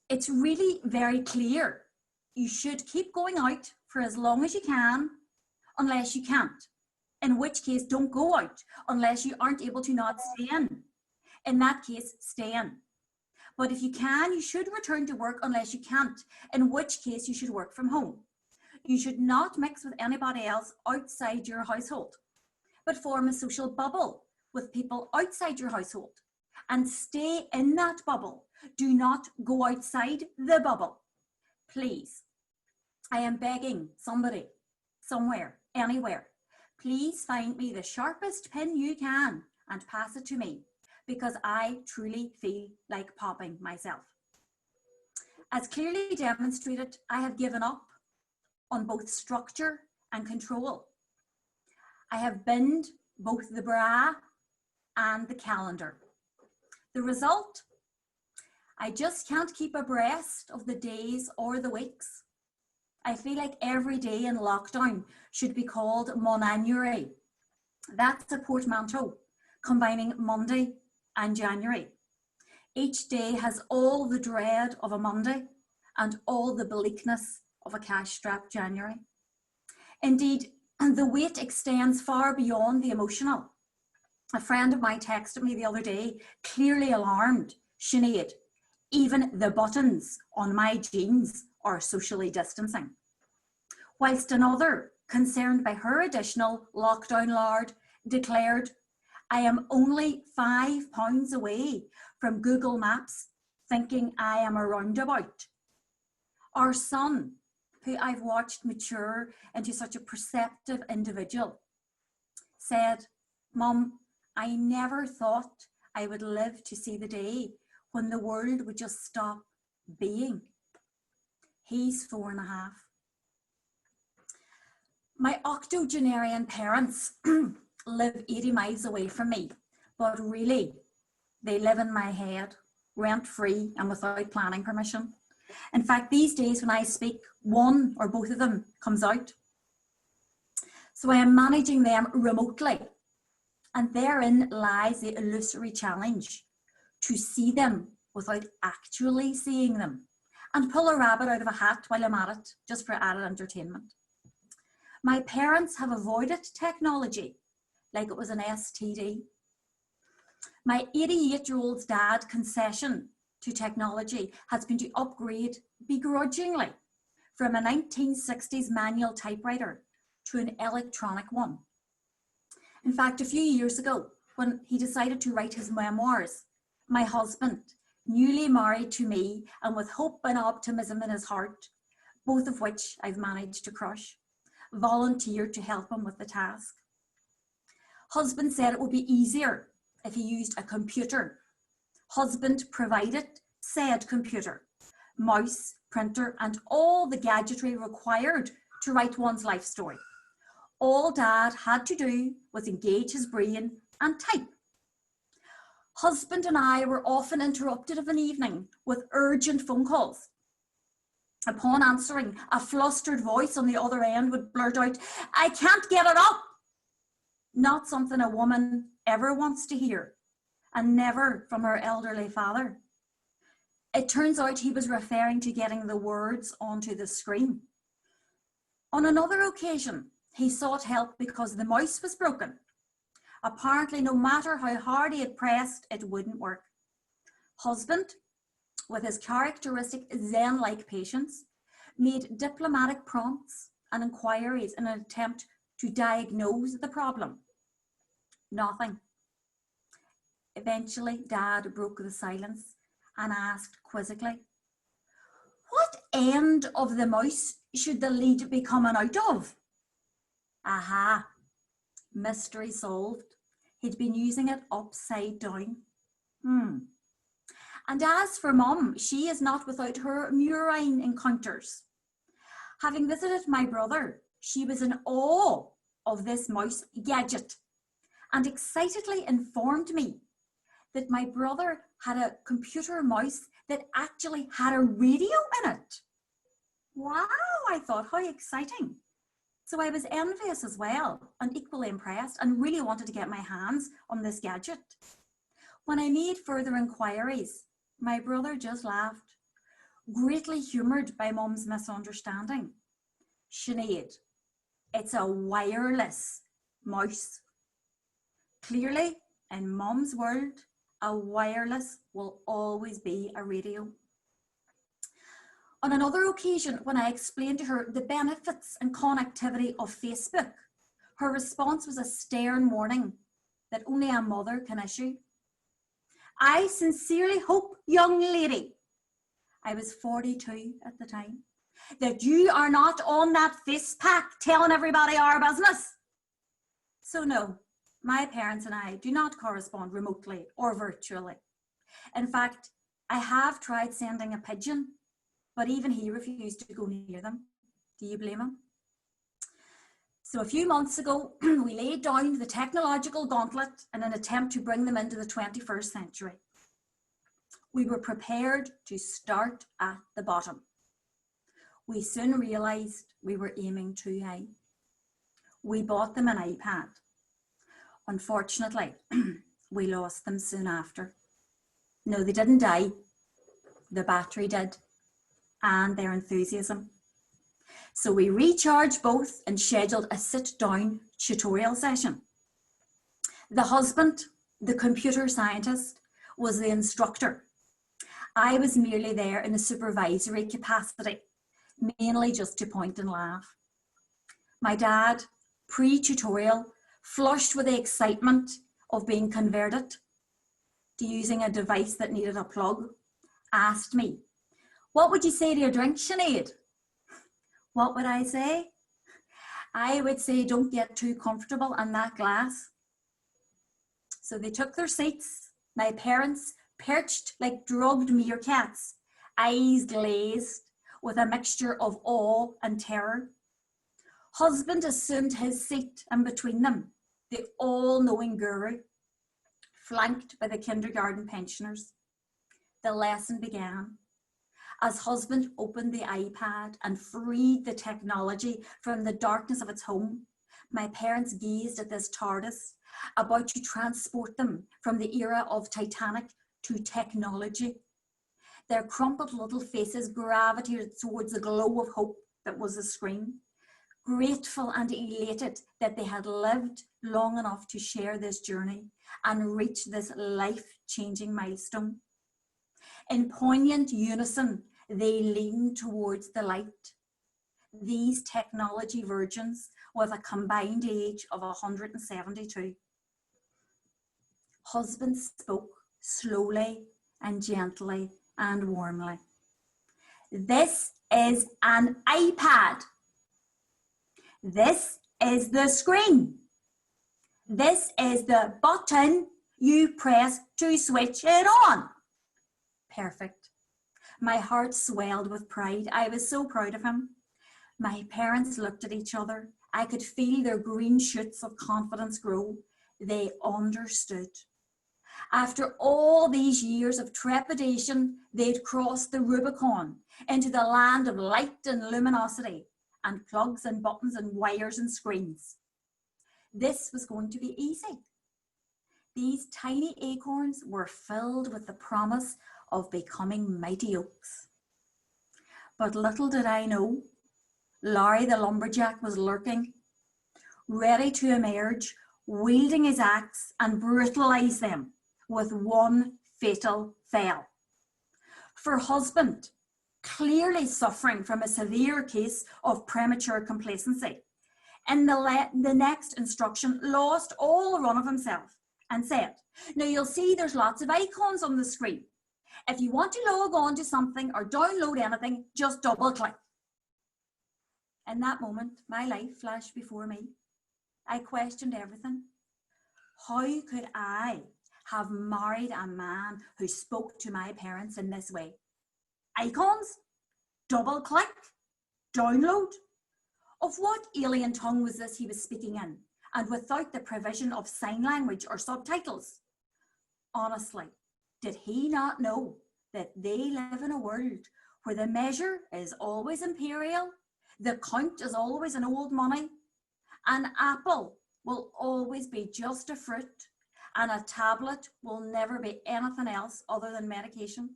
It's really very clear. You should keep going out for as long as you can, unless you can't. In which case, don't go out unless you aren't able to not stay in. In that case, stay in. But if you can, you should return to work unless you can't, in which case you should work from home. You should not mix with anybody else outside your household, but form a social bubble with people outside your household and stay in that bubble. Do not go outside the bubble. Please, I am begging somebody, somewhere, anywhere, please find me the sharpest pin you can and pass it to me, because I truly feel like popping myself. As clearly demonstrated, I have given up on both structure and control. I have binned both the bra and the calendar. The result? I just can't keep abreast of the days or the weeks. I feel like every day in lockdown should be called Monanuary. That's a portmanteau combining Monday and January. Each day has all the dread of a Monday and all the bleakness of a cash-strapped January. Indeed, the weight extends far beyond the emotional. A friend of mine texted me the other day, clearly alarmed, Sinead, even the buttons on my jeans are socially distancing. Whilst another, concerned by her additional lockdown lard, declared, I am only 5 pounds away from Google Maps, thinking I am a roundabout. Our son, who I've watched mature into such a perceptive individual, said, Mum, I never thought I would live to see the day when the world would just stop being. He's 4.5. My octogenarian parents live 80 miles away from me, but really, they live in my head, rent-free and without planning permission. In fact, these days when I speak, one or both of them comes out. So I am managing them remotely, and therein lies the illusory challenge, to see them without actually seeing them, and pull a rabbit out of a hat while I'm at it, just for added entertainment. My parents have avoided technology like it was an STD. My 88-year-old's dad concession to technology has been to upgrade begrudgingly from a 1960s manual typewriter to an electronic one. In fact, a few years ago, when he decided to write his memoirs, my husband, newly married to me and with hope and optimism in his heart, both of which I've managed to crush, volunteered to help him with the task. Husband said it would be easier if he used a computer. Husband provided said computer, mouse, printer, and all the gadgetry required to write one's life story. All Dad had to do was engage his brain and type. Husband and I were often interrupted of an evening with urgent phone calls. Upon answering, a flustered voice on the other end would blurt out, I can't get it up. Not something a woman ever wants to hear, and never from her elderly father. It turns out he was referring to getting the words onto the screen. On another occasion, he sought help because the mouse was broken. Apparently, no matter how hard he had pressed, it wouldn't work. Husband, with his characteristic Zen-like patience, made diplomatic prompts and inquiries in an attempt to diagnose the problem. Nothing. Eventually, Dad broke the silence and asked quizzically, what end of the mouse should the lead be coming out of? Aha, mystery solved. He'd been using it upside down. And as for Mum, she is not without her murine encounters. Having visited my brother, she was in awe of this mouse gadget and excitedly informed me that my brother had a computer mouse that actually had a radio in it. Wow, I thought, how exciting. So I was envious as well and equally impressed and really wanted to get my hands on this gadget. When I made further inquiries, my brother just laughed. greatly humoured by Mum's misunderstanding. Sinead, it's a wireless mouse. Clearly, in Mum's world, a wireless will always be a radio. On another occasion, when I explained to her the benefits and connectivity of Facebook, her response was a stern warning that only a mother can issue. I sincerely hope, young lady, I was 42 at the time, that you are not on that face pack telling everybody our business. So no, my parents and I do not correspond remotely or virtually. In fact, I have tried sending a pigeon, but even he refused to go near them. Do you blame him? So a few months ago, we laid down the technological gauntlet in an attempt to bring them into the 21st century. We were prepared to start at the bottom. We soon realised we were aiming too high. We bought them an iPad. Unfortunately, we lost them soon after. No, they didn't die. The battery did, and their enthusiasm. So we recharged both and scheduled a sit-down tutorial session. The husband, the computer scientist, was the instructor. I was merely there in a supervisory capacity, mainly just to point and laugh. My dad, pre-tutorial, flushed with the excitement of being converted to using a device that needed a plug, asked me, "What would you say to your drink, Sinead?" What would I say? I would say, don't get too comfortable on that glass. So they took their seats. My parents perched like drugged meerkats, eyes glazed with a mixture of awe and terror. Husband assumed his seat, and between them, the all-knowing guru, flanked by the kindergarten pensioners. The lesson began. As husband opened the iPad and freed the technology from the darkness of its home, my parents gazed at this TARDIS, about to transport them from the era of Titanic to technology. Their crumpled little faces gravitated towards the glow of hope that was the screen, grateful and elated that they had lived long enough to share this journey and reach this life-changing milestone. In poignant unison, they leaned towards the light. These technology virgins with a combined age of 172. Husband spoke slowly and gently and warmly. This is an iPad. This is the screen. This is the button you press to switch it on. Perfect. My heart swelled with pride. I was so proud of him. My parents looked at each other. I could feel their green shoots of confidence grow. They understood. After all these years of trepidation, they'd crossed the Rubicon into the land of light and luminosity, and plugs and buttons and wires and screens. This was going to be easy. These tiny acorns were filled with the promise of becoming mighty oaks. But little did I know, Larry the lumberjack was lurking, ready to emerge, wielding his axe and brutalize them with one fatal fell. For husband, clearly suffering from a severe case of premature complacency, in the next instruction lost all run of himself and said, "Now you'll see there's lots of icons on the screen. If you want to log on to something or download anything, just double click." In that moment, my life flashed before me. I questioned everything. How could I have married a man who spoke to my parents in this way? Icons? Double click? Download? Of what alien tongue was this he was speaking in, and without the provision of sign language or subtitles? Honestly, did he not know that they live in a world where the measure is always imperial, the count is always in old money, an apple will always be just a fruit, and a tablet will never be anything else other than medication?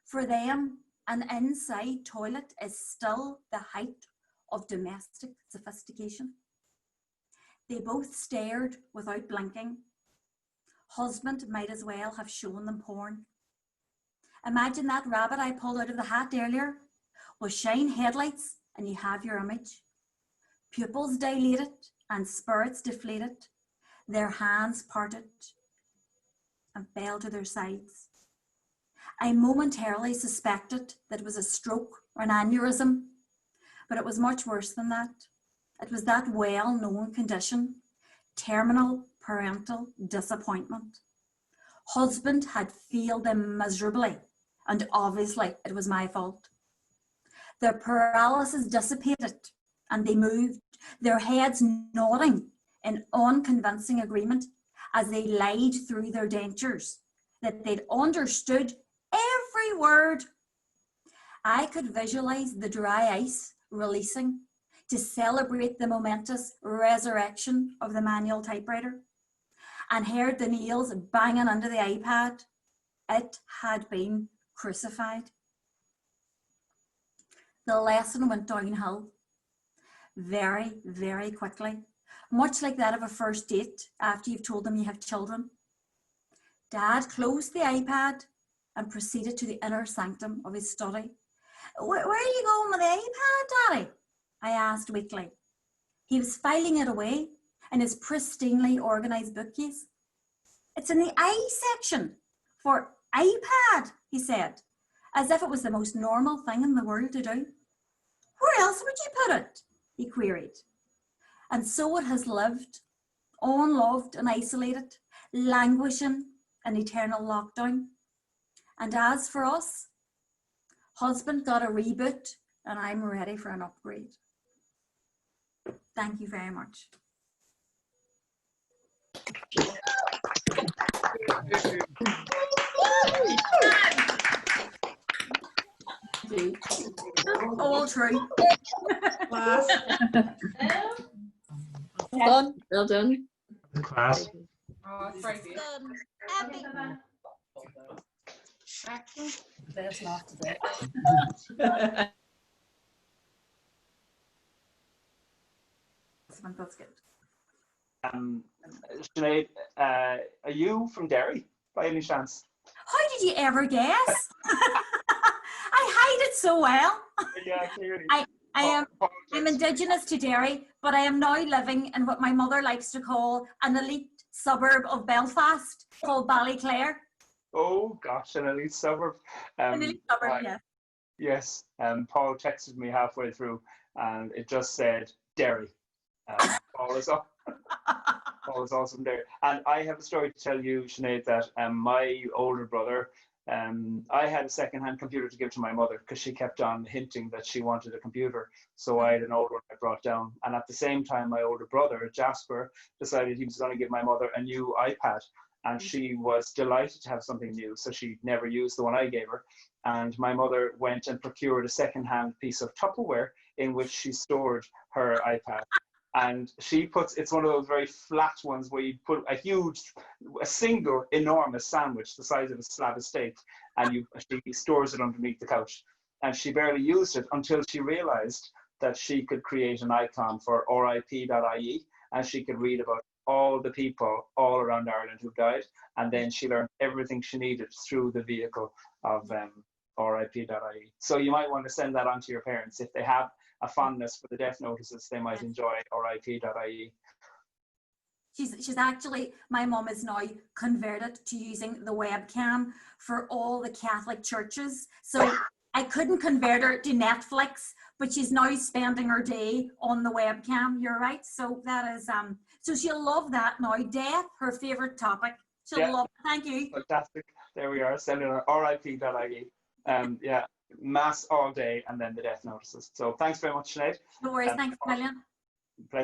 For them, an inside toilet is still the height of domestic sophistication. They both stared without blinking. Husband might as well have shown them porn. Imagine that rabbit I pulled out of the hat earlier. Well, shine headlights and you have your image. Pupils dilated and spirits deflated. Their hands parted and fell to their sides. I momentarily suspected that it was a stroke or an aneurysm, but it was much worse than that. It was that well-known condition, terminal parental disappointment. Husband had failed them miserably, and obviously it was my fault. Their paralysis dissipated and they moved, their heads nodding in unconvincing agreement as they lied through their dentures that they'd understood every word. I could visualize the dry ice releasing to celebrate the momentous resurrection of the manual typewriter, and heard the nails banging under the iPad. It had been crucified. The lesson went downhill very, very quickly, much like that of a first date after you've told them you have children. Dad closed the iPad and proceeded to the inner sanctum of his study. Where are you going with the iPad, Daddy? I asked weakly. He was filing it away in his pristinely organised bookcase. It's in the I section for iPad, he said, as if it was the most normal thing in the world to do. Where else would you put it? He queried. And so it has lived, unloved and isolated, languishing in eternal lockdown. And as for us, husband got a reboot and I'm ready for an upgrade. Thank you very much. All true. Class. Well done. Well done. Class. Oh, it's very good. There's not today. That's good. Sinead, are you from Derry by any chance? How did you ever guess? I hide it so well. Yeah, clearly. I'm Indigenous to Derry, but I am now living in what my mother likes to call an elite suburb of Belfast called Ballyclare. Oh gosh, an elite suburb. An elite suburb, yeah. Yes, Paul texted me halfway through and it just said Derry. Paul is up. Paul is awesome there. And I have a story to tell you, Sinead, that my older brother, I had a second-hand computer to give to my mother because she kept on hinting that she wanted a computer. So I had an old one I brought down. And at the same time, my older brother, Jasper, decided he was going to give my mother a new iPad. And she was delighted to have something new. So she never used the one I gave her. And my mother went and procured a second-hand piece of Tupperware in which she stored her iPad. And she puts, it's one of those very flat ones where you put a single enormous sandwich the size of a slab of steak, and she stores it underneath the couch. And she barely used it until she realized that she could create an icon for RIP.ie, and she could read about all the people all around Ireland who died. And then she learned everything she needed through the vehicle of RIP.ie. So you might want to send that on to your parents if they have a fondness for the death notices. They might enjoy RIP.ie. She's actually, my mum is now converted to using the webcam for all the Catholic churches. So I couldn't convert her to Netflix, but she's now spending her day on the webcam. You're right. So that is, so she'll love that now. Death, her favorite topic. She'll love it. Thank you. Fantastic. There we are. Sending her RIP.ie. Yeah. Mass all day and then the death notices. So thanks very much, Sinead. No worries. Thanks a million. Pleasure.